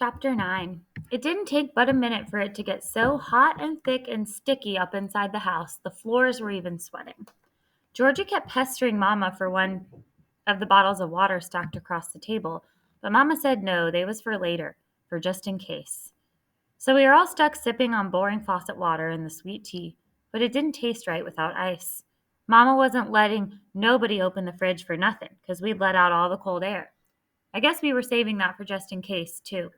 Chapter 9. It didn't take but a minute for it to get so hot and thick and sticky up inside the house, the floors were even sweating. Georgie kept pestering Mama for one of the bottles of water stacked across the table, but Mama said no, they was for later, for just in case. So we were all stuck sipping on boring faucet water and the sweet tea, but it didn't taste right without ice. Mama wasn't letting nobody open the fridge for nothing, 'cause we'd let out all the cold air. I guess we were saving that for just in case, too.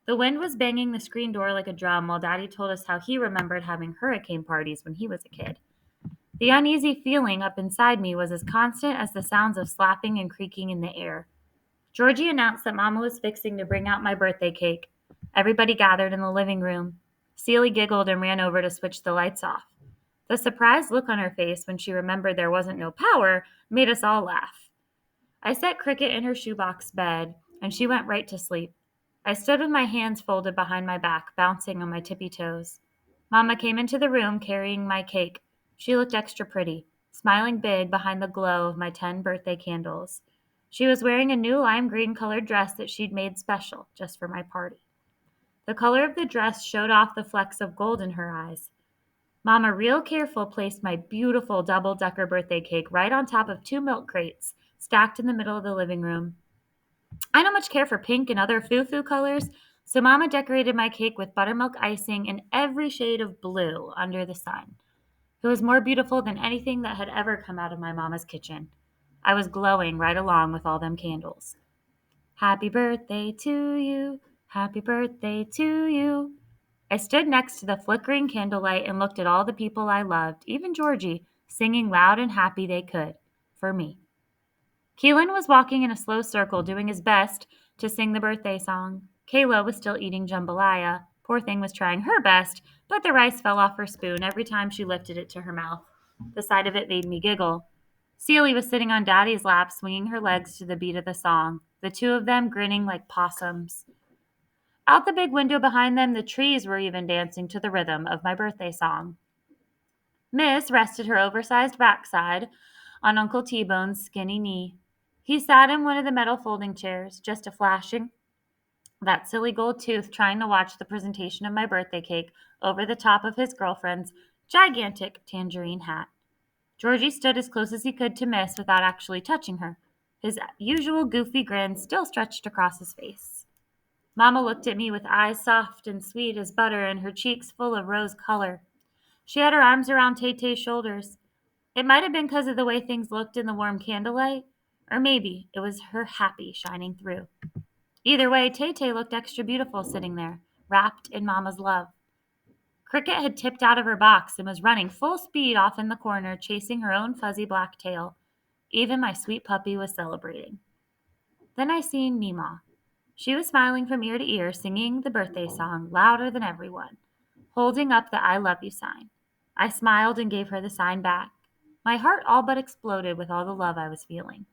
The wind was banging the screen door like a drum while Daddy told us how he remembered having hurricane parties when he was a kid. The uneasy feeling up inside me was as constant as the sounds of slapping and creaking in the air. Georgie announced that Mama was fixing to bring out my birthday cake. Everybody gathered in the living room. Celie giggled and ran over to switch the lights off. The surprised look on her face when she remembered there wasn't no power made us all laugh. I set Cricket in her shoebox bed, and she went right to sleep. I stood with my hands folded behind my back, bouncing on my tippy toes. Mama came into the room carrying my cake. She looked extra pretty, smiling big behind the glow of my 10 birthday candles. She was wearing a new lime green colored dress that she'd made special just for my party. The color of the dress showed off the flecks of gold in her eyes. Mama, real careful, placed my beautiful double-decker birthday cake right on top of 2 milk crates stacked in the middle of the living room. I don't much care for pink and other foo-foo colors, so Mama decorated my cake with buttermilk icing in every shade of blue under the sun. It was more beautiful than anything that had ever come out of my Mama's kitchen. I was glowing right along with all them candles. Happy birthday to you, happy birthday to you. I stood next to the flickering candlelight and looked at all the people I loved, even Georgie, singing loud and happy they could, for me. Keelan was walking in a slow circle, doing his best to sing the birthday song. Kayla was still eating jambalaya. Poor thing was trying her best, but the rice fell off her spoon every time she lifted it to her mouth. The sight of it made me giggle. Celie was sitting on Daddy's lap, swinging her legs to the beat of the song, the two of them grinning like possums. Out the big window behind them, the trees were even dancing to the rhythm of my birthday song. Miss rested her oversized backside on Uncle T-Bone's skinny knee. He sat in one of the metal folding chairs, just a flashing that silly gold tooth, trying to watch the presentation of my birthday cake over the top of his girlfriend's gigantic tangerine hat. Georgie stood as close as he could to Miss without actually touching her, his usual goofy grin still stretched across his face. Mama looked at me with eyes soft and sweet as butter and her cheeks full of rose color. She had her arms around Tay-Tay's shoulders. It might have been because of the way things looked in the warm candlelight, or maybe it was her happy shining through. Either way, Tay-Tay looked extra beautiful sitting there, wrapped in Mama's love. Cricket had tipped out of her box and was running full speed off in the corner, chasing her own fuzzy black tail. Even my sweet puppy was celebrating. Then I seen Mima. She was smiling from ear to ear, singing the birthday song louder than everyone, holding up the I love you sign. I smiled and gave her the sign back. My heart all but exploded with all the love I was feeling.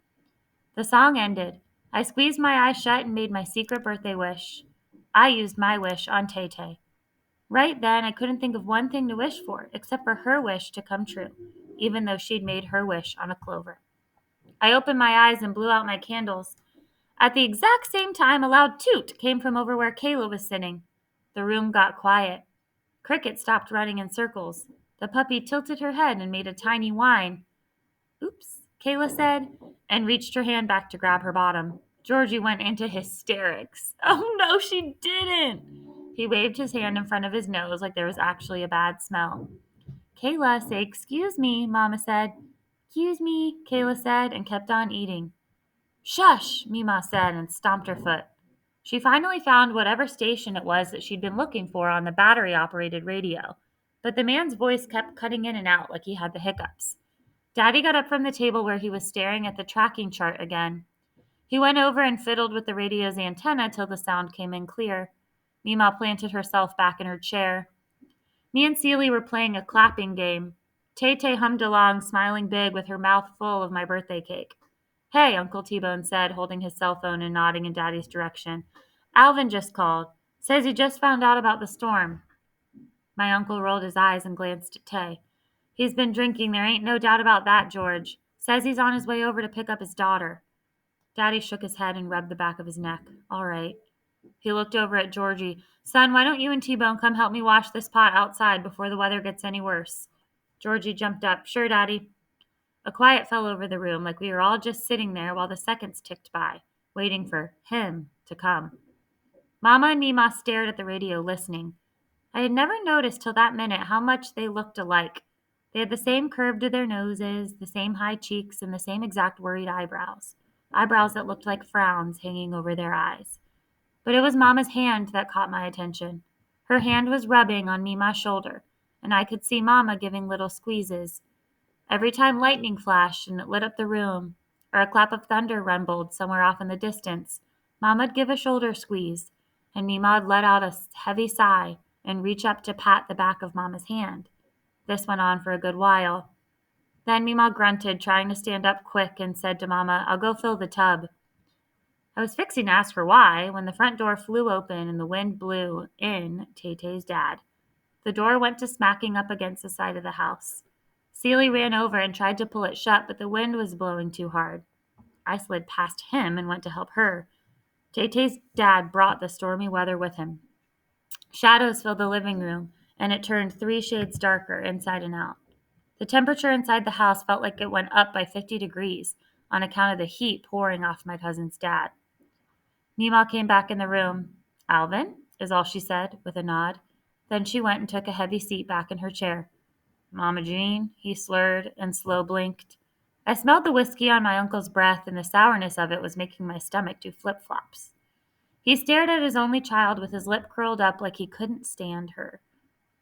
The song ended. I squeezed my eyes shut and made my secret birthday wish. I used my wish on Tay-Tay. Right then, I couldn't think of one thing to wish for, except for her wish to come true, even though she'd made her wish on a clover. I opened my eyes and blew out my candles. At the exact same time, a loud toot came from over where Kayla was sitting. The room got quiet. Cricket stopped running in circles. The puppy tilted her head and made a tiny whine. Oops, Kayla said, and reached her hand back to grab her bottom. Georgie went into hysterics. Oh no, she didn't! He waved his hand in front of his nose like there was actually a bad smell. Kayla, say excuse me, Mama said. Excuse me, Kayla said, and kept on eating. Shush, Mima said, and stomped her foot. She finally found whatever station it was that she'd been looking for on the battery-operated radio, but the man's voice kept cutting in and out like he had the hiccups. Daddy got up from the table where he was staring at the tracking chart again. He went over and fiddled with the radio's antenna till the sound came in clear. Mima planted herself back in her chair. Me and Celie were playing a clapping game. Tay-Tay hummed along, smiling big with her mouth full of my birthday cake. Hey, Uncle T-Bone said, holding his cell phone and nodding in Daddy's direction. Alvin just called. Says he just found out about the storm. My uncle rolled his eyes and glanced at Tay. He's been drinking, there ain't no doubt about that, George. Says he's on his way over to pick up his daughter. Daddy shook his head and rubbed the back of his neck. All right. He looked over at Georgie. Son, why don't you and T-Bone come help me wash this pot outside before the weather gets any worse? Georgie jumped up. Sure, Daddy. A quiet fell over the room, like we were all just sitting there while the seconds ticked by, waiting for him to come. Mama and Mima stared at the radio, listening. I had never noticed till that minute how much they looked alike. They had the same curve to their noses, the same high cheeks, and the same exact worried eyebrows. Eyebrows that looked like frowns hanging over their eyes. But it was Mama's hand that caught my attention. Her hand was rubbing on Mima's shoulder, and I could see Mama giving little squeezes. Every time lightning flashed and it lit up the room, or a clap of thunder rumbled somewhere off in the distance, Mama'd give a shoulder squeeze, and Mima'd let out a heavy sigh and reach up to pat the back of Mama's hand. This went on for a good while. Then Mima grunted, trying to stand up quick, and said to Mama, I'll go fill the tub. I was fixing to ask her why when the front door flew open and the wind blew in Tay-Tay's dad. The door went to smacking up against the side of the house. Celie ran over and tried to pull it shut, but the wind was blowing too hard. I slid past him and went to help her. Tay-Tay's dad brought the stormy weather with him. Shadows filled the living room, and it turned 3 shades darker inside and out. The temperature inside the house felt like it went up by 50 degrees on account of the heat pouring off my cousin's dad. Mima came back in the room. Alvin, is all she said, with a nod. Then she went and took a heavy seat back in her chair. Mama Jean, he slurred and slow blinked. I smelled the whiskey on my uncle's breath, and the sourness of it was making my stomach do flip-flops. He stared at his only child with his lip curled up like he couldn't stand her.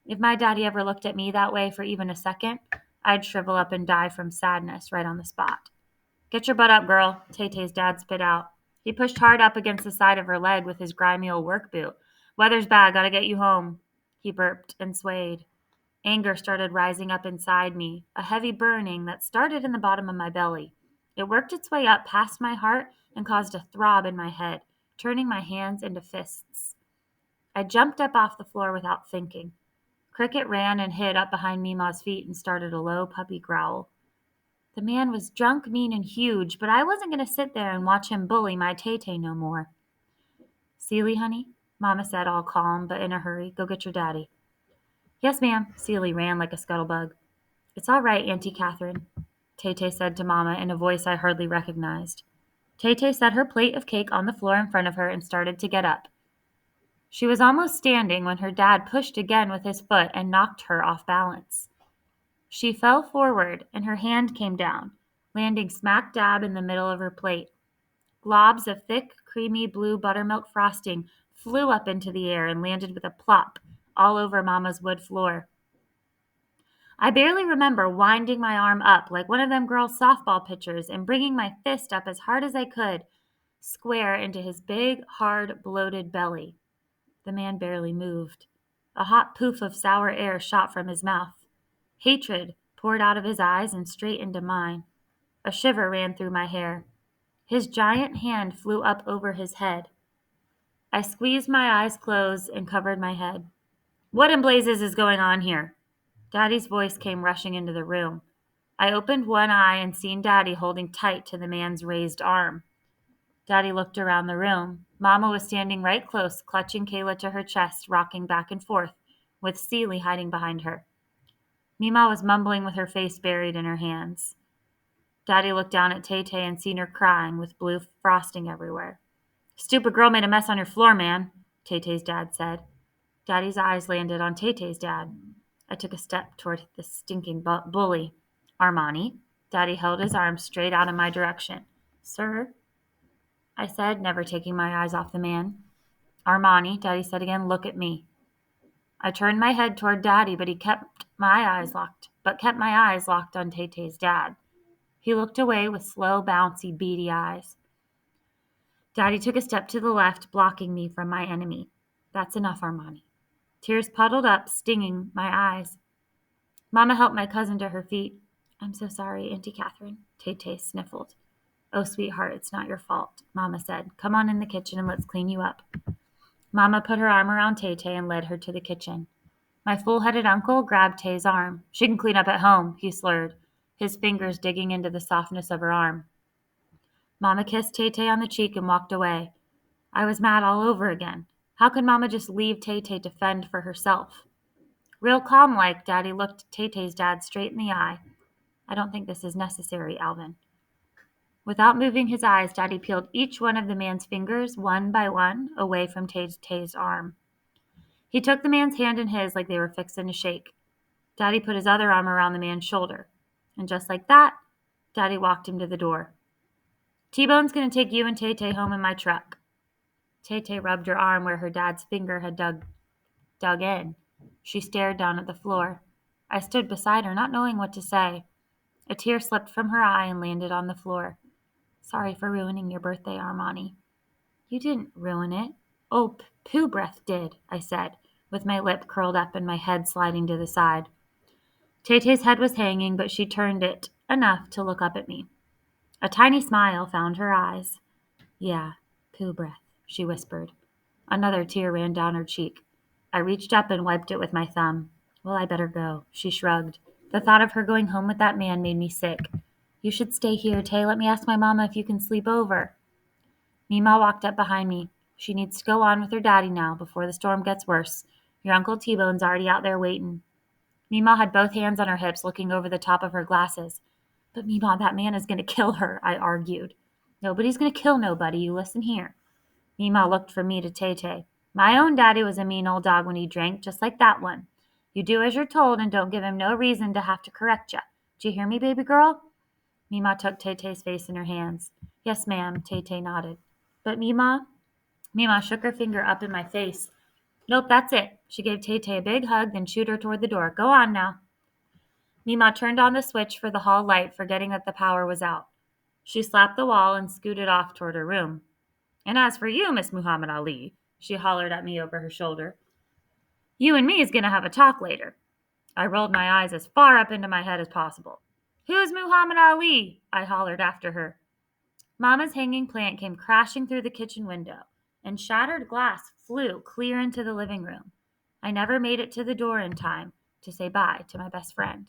If my daddy ever looked at me that way for even a second, I'd shrivel up and die from sadness right on the spot. Get your butt up, girl, Tay-Tay's dad spit out. He pushed hard up against the side of her leg with his grimy old work boot. Weather's bad, gotta get you home. He burped and swayed. Anger started rising up inside me, a heavy burning that started in the bottom of my belly. It worked its way up past my heart and caused a throb in my head, turning my hands into fists. I jumped up off the floor without thinking. Cricket ran and hid up behind Mima's feet and started a low puppy growl. The man was drunk, mean, and huge, but I wasn't going to sit there and watch him bully my Tay-Tay no more. Celie, honey, Mama said, all calm but in a hurry, go get your daddy. Yes, ma'am. Celie ran like a scuttlebug. It's all right, Auntie Catherine, Tay-Tay said to Mama in a voice I hardly recognized. Tay-Tay set her plate of cake on the floor in front of her and started to get up. She was almost standing when her dad pushed again with his foot and knocked her off balance. She fell forward and her hand came down, landing smack dab in the middle of her plate. Globs of thick, creamy blue buttermilk frosting flew up into the air and landed with a plop all over Mama's wood floor. I barely remember winding my arm up like one of them girls' softball pitchers and bringing my fist up as hard as I could, square into his big, hard, bloated belly. The man barely moved. A hot poof of sour air shot from his mouth. Hatred poured out of his eyes and straight into mine. A shiver ran through my hair. His giant hand flew up over his head. I squeezed my eyes closed and covered my head. What in blazes is going on here? Daddy's voice came rushing into the room. I opened one eye and seen Daddy holding tight to the man's raised arm. Daddy looked around the room. Mama was standing right close, clutching Kayla to her chest, rocking back and forth, with Celie hiding behind her. Mima was mumbling with her face buried in her hands. Daddy looked down at Tay-Tay and seen her crying with blue frosting everywhere. Stupid girl made a mess on your floor, man, Tay-Tay's dad said. Daddy's eyes landed on Tay-Tay's dad. I took a step toward the stinking bully. Armani. Daddy held his arm straight out in my direction. Sir? I said, never taking my eyes off the man. Armani, Daddy said again, look at me. I turned my head toward Daddy, but kept my eyes locked on Tay-Tay's dad. He looked away with slow, bouncy, beady eyes. Daddy took a step to the left, blocking me from my enemy. That's enough, Armani. Tears puddled up, stinging my eyes. Mama helped my cousin to her feet. I'm so sorry, Auntie Catherine, Tay-Tay sniffled. Oh, sweetheart, it's not your fault, Mama said. Come on in the kitchen and let's clean you up. Mama put her arm around Tay-Tay and led her to the kitchen. My full-headed uncle grabbed Tay's arm. She can clean up at home, he slurred, his fingers digging into the softness of her arm. Mama kissed Tay-Tay on the cheek and walked away. I was mad all over again. How could Mama just leave Tay-Tay to fend for herself? Real calm-like, Daddy looked Tay-Tay's dad straight in the eye. I don't think this is necessary, Alvin. Without moving his eyes, Daddy peeled each one of the man's fingers, one by one, away from Tay-Tay's arm. He took the man's hand in his like they were fixing to shake. Daddy put his other arm around the man's shoulder. And just like that, Daddy walked him to the door. T-Bone's going to take you and Tay-Tay home in my truck. Tay-Tay rubbed her arm where her dad's finger had dug in. She stared down at the floor. I stood beside her, not knowing what to say. A tear slipped from her eye and landed on the floor. Sorry for ruining your birthday, Armani. You didn't ruin it. Oh, Pooh Breath did, I said, with my lip curled up and my head sliding to the side. Tay-Tay's head was hanging, but she turned it enough to look up at me. A tiny smile found her eyes. Yeah, Pooh Breath, she whispered. Another tear ran down her cheek. I reached up and wiped it with my thumb. Well, I better go, she shrugged. The thought of her going home with that man made me sick. You should stay here, Tay. Let me ask my mama if you can sleep over. Mima walked up behind me. She needs to go on with her daddy now, before the storm gets worse. Your Uncle T-Bone's already out there waiting. Mima had both hands on her hips, looking over the top of her glasses. But Mima, that man is going to kill her, I argued. Nobody's going to kill nobody, you listen here. Mima looked from me to Tay-Tay. My own daddy was a mean old dog when he drank, just like that one. You do as you're told and don't give him no reason to have to correct you. Do you hear me, baby girl? Mima took Tay-Tay's face in her hands. Yes, ma'am, Tay-Tay nodded. But Mima shook her finger up in my face. Nope, that's it. She gave Tay-Tay a big hug, then shooed her toward the door. Go on now. Mima turned on the switch for the hall light, forgetting that the power was out. She slapped the wall and scooted off toward her room. And as for you, Miss Muhammad Ali, she hollered at me over her shoulder, you and me is going to have a talk later. I rolled my eyes as far up into my head as possible. Who's Muhammad Ali? I hollered after her. Mama's hanging plant came crashing through the kitchen window, and shattered glass flew clear into the living room. I never made it to the door in time to say bye to my best friend.